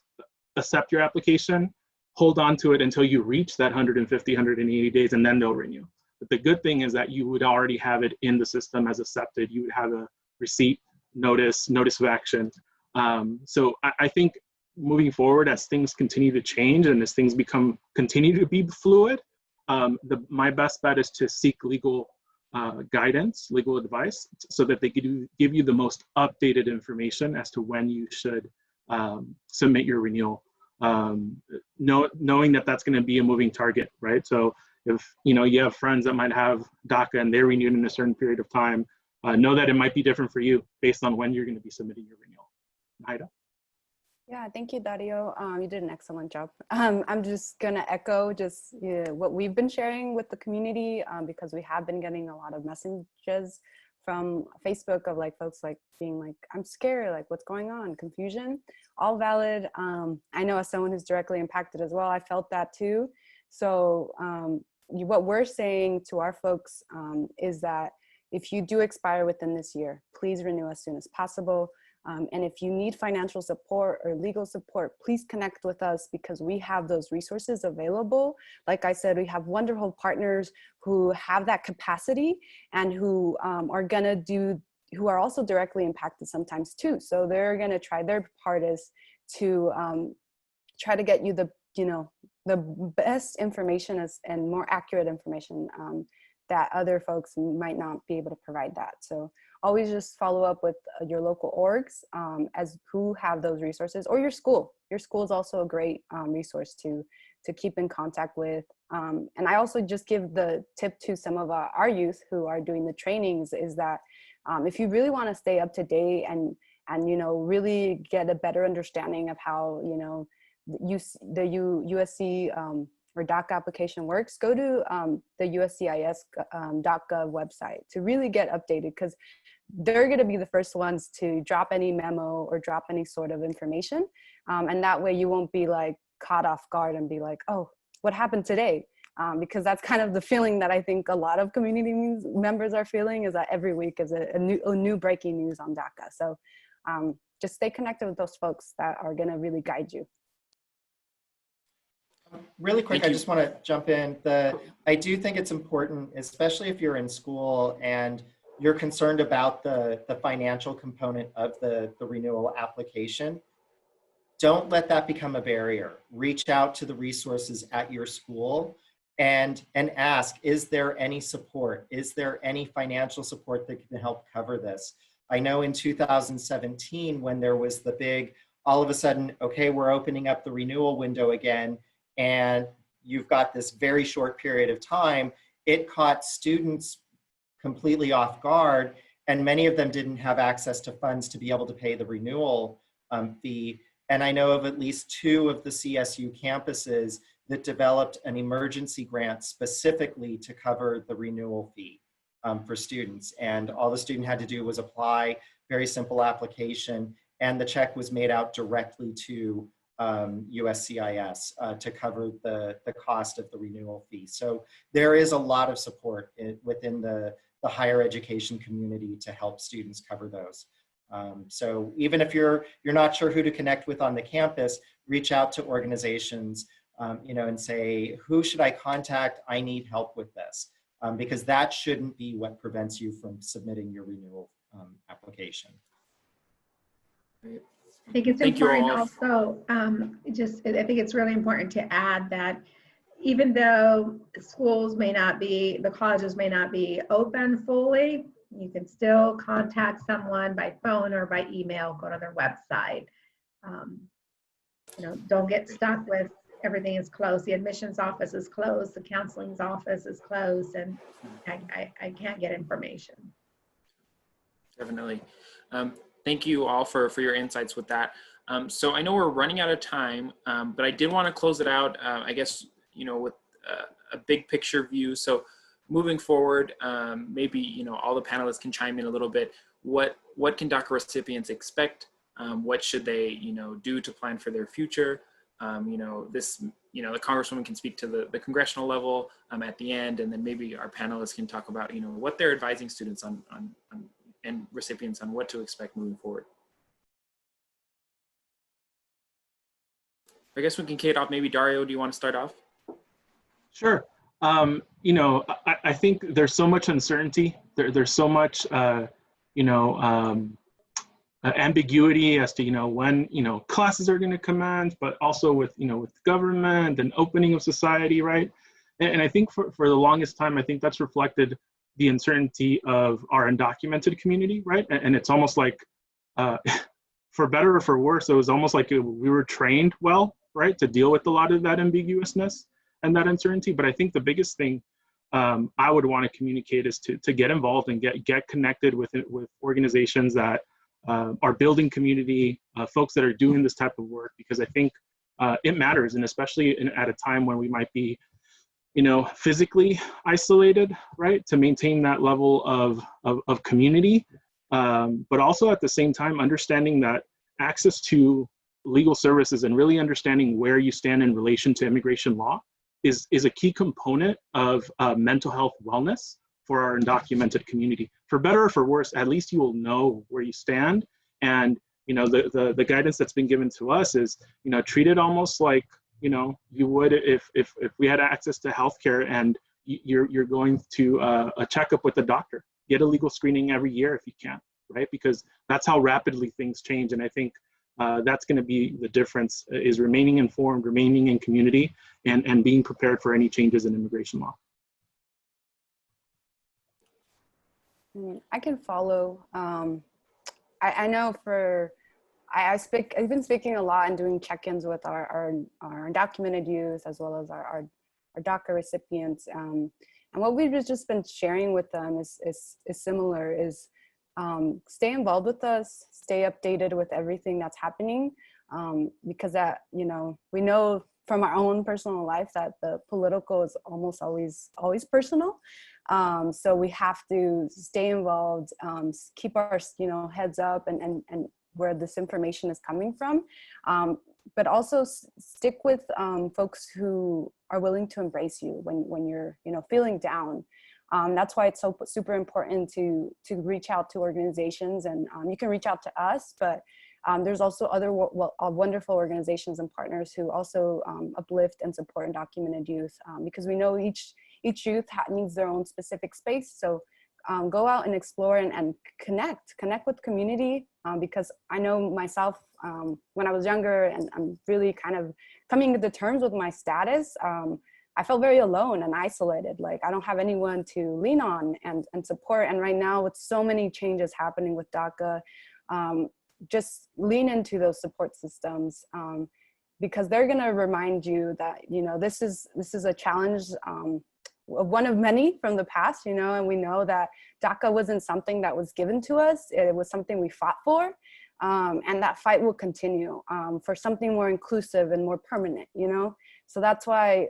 accept your application, hold on to it until you reach that 150, 180 days, and then they'll renew. But the good thing is that you would already have it in the system as accepted. You would have a receipt, notice of action. So I think moving forward, as things continue to change and as things continue to be fluid, my best bet is to seek legal guidance, legal advice, so that they could give you the most updated information as to when you should submit your renewal. Knowing that that's going to be a moving target, right? So if, you know, you have friends that might have DACA and they're renewed in a certain period of time, know that it might be different for you based on when you're going to be submitting your renewal. Haida? Yeah, thank you, Dario. You did an excellent job. I'm just gonna echo what we've been sharing with the community because we have been getting a lot of messages from Facebook of like folks like being like, I'm scared, like what's going on, confusion, all valid. I know as someone who's directly impacted as well, I felt that too. So what we're saying to our folks is that if you do expire within this year, please renew as soon as possible. And if you need financial support or legal support, please connect with us because we have those resources available. Like I said, we have wonderful partners who have that capacity and who who are also directly impacted sometimes too. So they're gonna try their hardest to try to get you the best information and more accurate information that other folks might not be able to provide that. So always just follow up with your local orgs as who have those resources, or your school. Your school is also a great resource to keep in contact with And I also just give the tip to some of our youth who are doing the trainings is that if you really want to stay up to date and really get a better understanding of how the USC or DACA application works, go to the USCIS DACA website to really get updated, because they're going to be the first ones to drop any memo or drop any sort of information, and that way you won't be like caught off guard and be like, oh, what happened today? Because that's kind of the feeling that I think a lot of community members are feeling, is that every week is a new breaking news on DACA. So just stay connected with those folks that are going to really guide you. Really quick, I just want to jump in. I do think it's important, especially if you're in school and you're concerned about the financial component of the renewal application. Don't let that become a barrier. Reach out to the resources at your school and ask, is there any support? Is there any financial support that can help cover this? I know in 2017, when there was the big, all of a sudden, okay, we're opening up the renewal window again, and you've got this very short period of time, it caught students completely off guard, and many of them didn't have access to funds to be able to pay the renewal fee. And I know of at least 2 of the CSU campuses that developed an emergency grant specifically to cover the renewal fee for students. And all the student had to do was apply, very simple application, and the check was made out directly to USCIS to cover the cost of the renewal fee. So there is a lot of support within the higher education community to help students cover those. So even if you're not sure who to connect with on the campus, reach out to organizations, and say, who should I contact? I need help with this, because that shouldn't be what prevents you from submitting your renewal application. I think it's important also, I think it's really important to add that even though schools may not be, the colleges may not be open fully, you can still contact someone by phone or by email, go to their website. Don't get stuck with everything is closed. The admissions office is closed, the counseling's office is closed, and I can't get information. Definitely. Thank you all for your insights with that. So I know we're running out of time, but I did want to close it out, I guess, with a big picture view. So moving forward, maybe, all the panelists can chime in a little bit. What can DACA recipients expect? What should they, do to plan for their future? The Congresswoman can speak to the congressional level at the end, and then maybe our panelists can talk about, what they're advising students on and recipients on what to expect moving forward. I guess we can kick it off. Maybe Dario, do you want to start off? Sure. I think there's so much uncertainty. There's so much, ambiguity as to, when, classes are going to commence, but also with, with government and opening of society, right? And I think for the longest time, I think that's reflected the uncertainty of our undocumented community, right? And it's almost like, for better or for worse, it was almost like we were trained well, right, to deal with a lot of that ambiguousness and that uncertainty. But I think the biggest thing I would want to communicate is to get involved and get connected with organizations that are building community, folks that are doing this type of work, because I think it matters, and especially at a time when we might be, physically isolated, right, to maintain that level of community, but also at the same time understanding that access to legal services and really understanding where you stand in relation to immigration law is a key component of mental health wellness for our undocumented community. For better or for worse, at least you will know where you stand. And the guidance that's been given to us is, treat it almost like, you would if we had access to healthcare and you're going to a checkup with a doctor. Get a legal screening every year if you can, right? Because that's how rapidly things change. And I think that's going to be the difference, is remaining informed, remaining in community, and being prepared for any changes in immigration law. I can follow. I know I've been speaking a lot and doing check-ins with our undocumented youth, as well as our DACA recipients. And what we've just been sharing with them is similar, is stay involved with us, stay updated with everything that's happening, because that, we know from our own personal life that the political is almost always personal. So we have to stay involved, keep our heads up and where this information is coming from, but also stick with folks who are willing to embrace you when you're feeling down. That's why it's so super important to reach out to organizations, and you can reach out to us, but there's also other wonderful organizations and partners who also uplift and support undocumented youth, because we know each youth needs their own specific space. So go out and explore and connect with community, because I know myself when I was younger and I'm really kind of coming to terms with my status, I felt very alone and isolated. Like I don't have anyone to lean on and support. And right now with so many changes happening with DACA, just lean into those support systems, because they're going to remind you that this is a challenge, one of many from the past, and we know that DACA wasn't something that was given to us. It was something we fought for, and that fight will continue for something more inclusive and more permanent. So that's why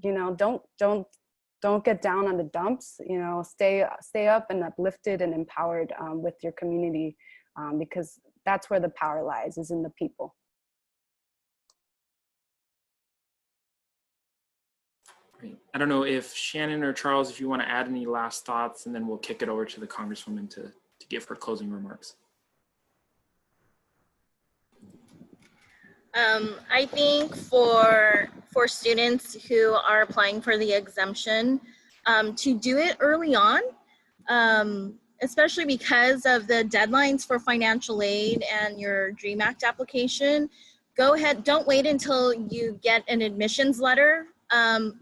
don't get down on the dumps. Stay up and uplifted and empowered with your community. Because that's where the power lies, is in the people. Great. I don't know if Shannon or Charles, if you want to add any last thoughts, and then we'll kick it over to the Congresswoman to give her closing remarks. I think for students who are applying for the exemption, to do it early on, especially because of the deadlines for financial aid and your DREAM Act application. Go ahead, don't wait until you get an admissions letter.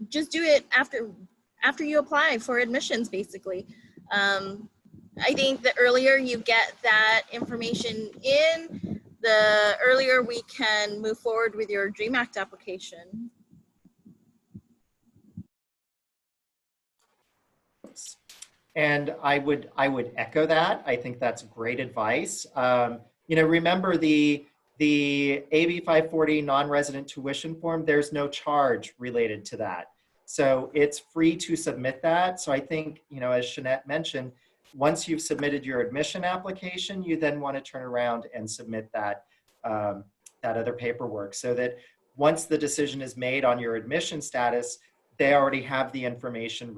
Just do it after you apply for admissions, basically. I think the earlier you get that information in, the earlier we can move forward with your DREAM Act application. And I would echo that. I think that's great advice. Remember the AB 540 non-resident tuition form, there's no charge related to that. So it's free to submit that. So I think, as Shanette mentioned, once you've submitted your admission application, you then want to turn around and submit that other paperwork, so that once the decision is made on your admission status, they already have the information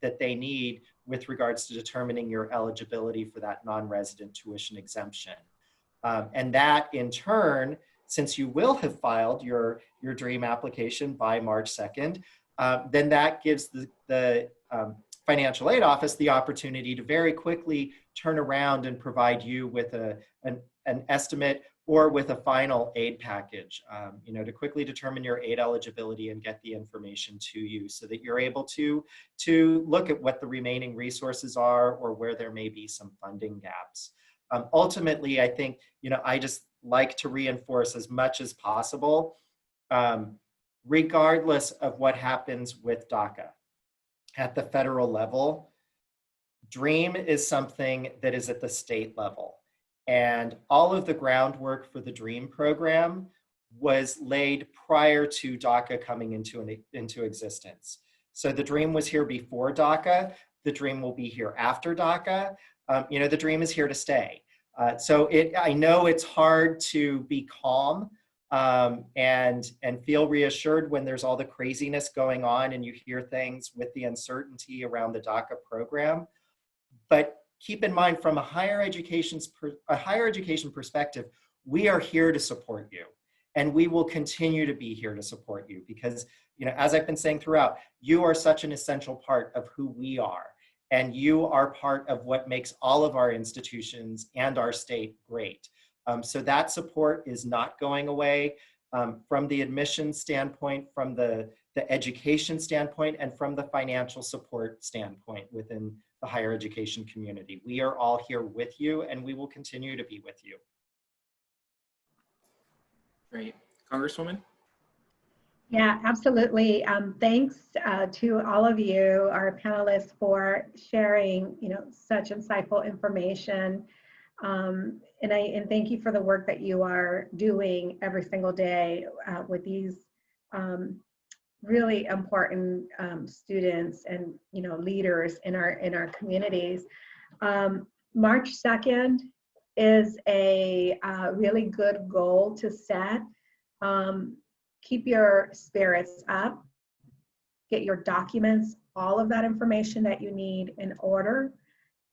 that they need with regards to determining your eligibility for that non-resident tuition exemption. And that in turn, since you will have filed your DREAM application by March 2nd, then that gives the financial aid office the opportunity to very quickly turn around and provide you with an estimate or with a final aid package, to quickly determine your aid eligibility and get the information to you, so that you're able to look at what the remaining resources are or where there may be some funding gaps. Ultimately, I think, I just like to reinforce as much as possible, regardless of what happens with DACA at the federal level, DREAM is something that is at the state level. And all of the groundwork for the DREAM program was laid prior to DACA coming into existence. So the DREAM was here before DACA. The DREAM will be here after DACA. The DREAM is here to stay. So I know it's hard to be calm and feel reassured when there's all the craziness going on and you hear things with the uncertainty around the DACA program. But keep in mind, from a higher education perspective, we are here to support you, and we will continue to be here to support you, because, as I've been saying throughout, you are such an essential part of who we are, and you are part of what makes all of our institutions and our state great. So that support is not going away, from the admissions standpoint, from the education standpoint, and from the financial support standpoint within the higher education community. We are all here with you, and we will continue to be with you. Great. Congresswoman? Yeah, absolutely. Thanks to all of you, our panelists, for sharing, such insightful information. And thank you for the work that you are doing every single day with these really important students and leaders in our communities. March 2nd is a really good goal to set. Keep your spirits up, get your documents, all of that information that you need in order.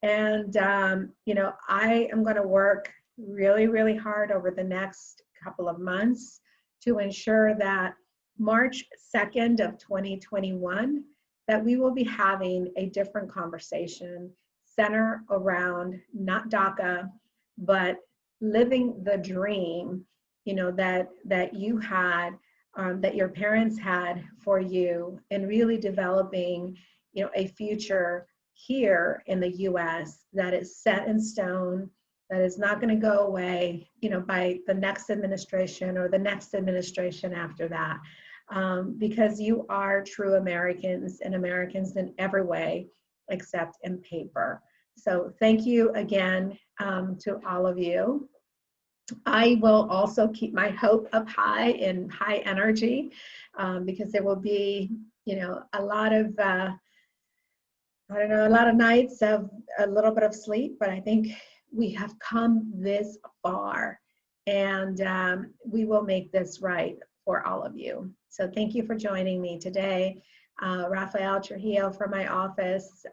And, I am going to work really, really hard over the next couple of months to ensure that March 2nd of 2021, that we will be having a different conversation center around not DACA, but living the dream, that you had, that your parents had for you, and really developing, a future here in the US that is set in stone, that is not going to go away, by the next administration or the next administration after that, because you are true Americans, and Americans in every way except in paper. So thank you again to all of you. I will also keep my hope up high and high energy because there will be, a lot of, a lot of nights of a little bit of sleep, but I think we have come this far, and we will make this right for all of you. So thank you for joining me today. Rafael Trujillo from my office,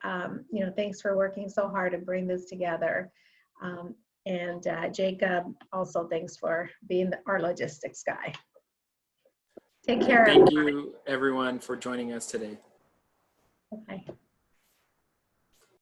thanks for working so hard to bring this together. And Jacob, also thanks for being our logistics guy. Take care. Thank you, everyone, for joining us today. Bye.